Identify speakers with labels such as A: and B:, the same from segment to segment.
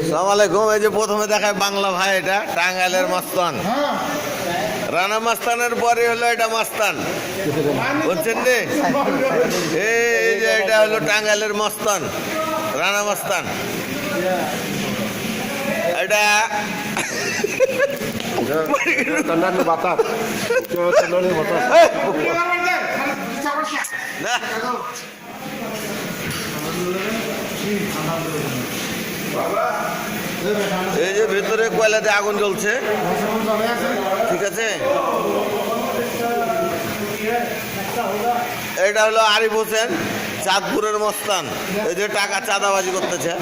A: সালাম আলাইকুম। এই যে প্রথমে দেখায় বাংলা ভাই, এটা টাঙ্গাইলের মাস্তান। রানা মাস্তানের পরে হলো এটা মাস্তান, বুঝছেন রে? এই যে এটা হলো টাঙ্গাইলের মাস্তান, রানা মাস্তান। এটা এই যে ভেতরে কয়লাতে আগুন জ্বলছে, ঠিক আছে। এটা হলো আরিফ হোসেন, চাঁদপুরের মস্তান। এই যে টাকা চাঁদাবাজি করতেছে।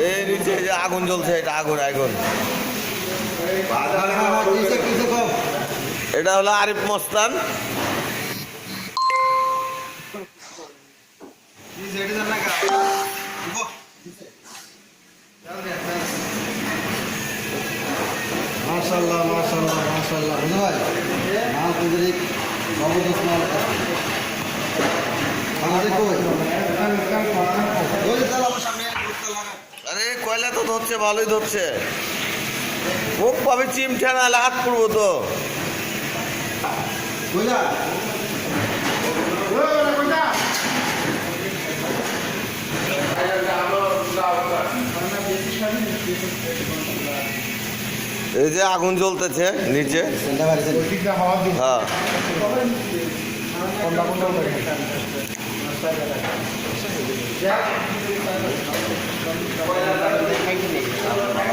A: এই নিচে যে আগুন জ্বলছে, এটা আগুন আগুন। এটা হলো আরিফ মস্তান।
B: মাশাআল্লাহ মাশাআল্লাহ মাশাআল্লাহ। বুঝতে ভাই মাল কুদরি জবরদস্ত মাল। আমাদের কই ওই তালা আমার সামনে ঘুরতে লাগা।
A: আরে কয়লা তো ধরছে, ভালোই ধরছে। মুখ পাবে চিমঠা, না হাত পড়বো তো।
B: কইলা
A: এই যে আগুন জ্বলতেছে নিচে। হ্যাঁ,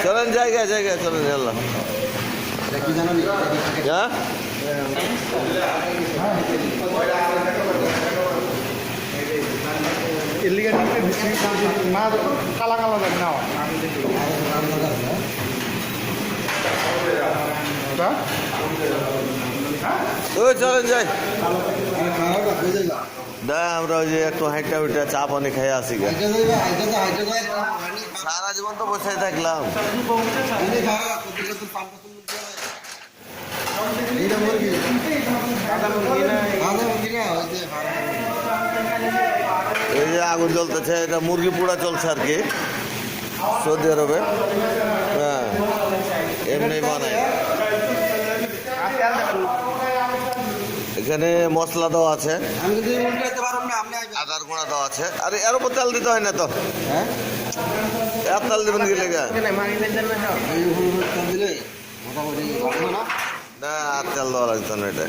A: চলেন জায়গায় জায়গায় চলেন। আল্লাহ
B: কি জানো নি?
A: হ্যাঁ,
C: কালা কালা লাগে না
A: ওই চলেন যাই।
B: কারোটা কই যাইবা?
A: না, আমরা ওই যে একটু হাইটা উইটা চা পানি খাই আসি গা।
B: আইটা যাইবা, আইটা তো আইটা যাই।
A: সারা জীবন তো বসে থাকলাম।
B: এই খাওয়া কত কত পাম্প কত মুরগি। এইটা মুরগি। আদা মুরগি না ওই যে
A: এই যে আগুন জ্বলতেছে, এটা মুরগি পোড়া চলছে আর কি সৌদি আরবে। হ্যাঁ, এমনি বানায়। এখানে মশলা দেওয়া আছে,
B: আমি যদি মুরগি খেতে পারব না আপনি আইবেন।
A: আদার গুঁড়া দেওয়া আছে। আরে এর উপর তেল দিতে হয় না তো।
B: হ্যাঁ
A: এর তেল দেবেন কি লেগে?
B: এই হুল দিলে মোটামুটি ভালো না।
A: না, আর তেল দেওয়া লাগতো না এটা।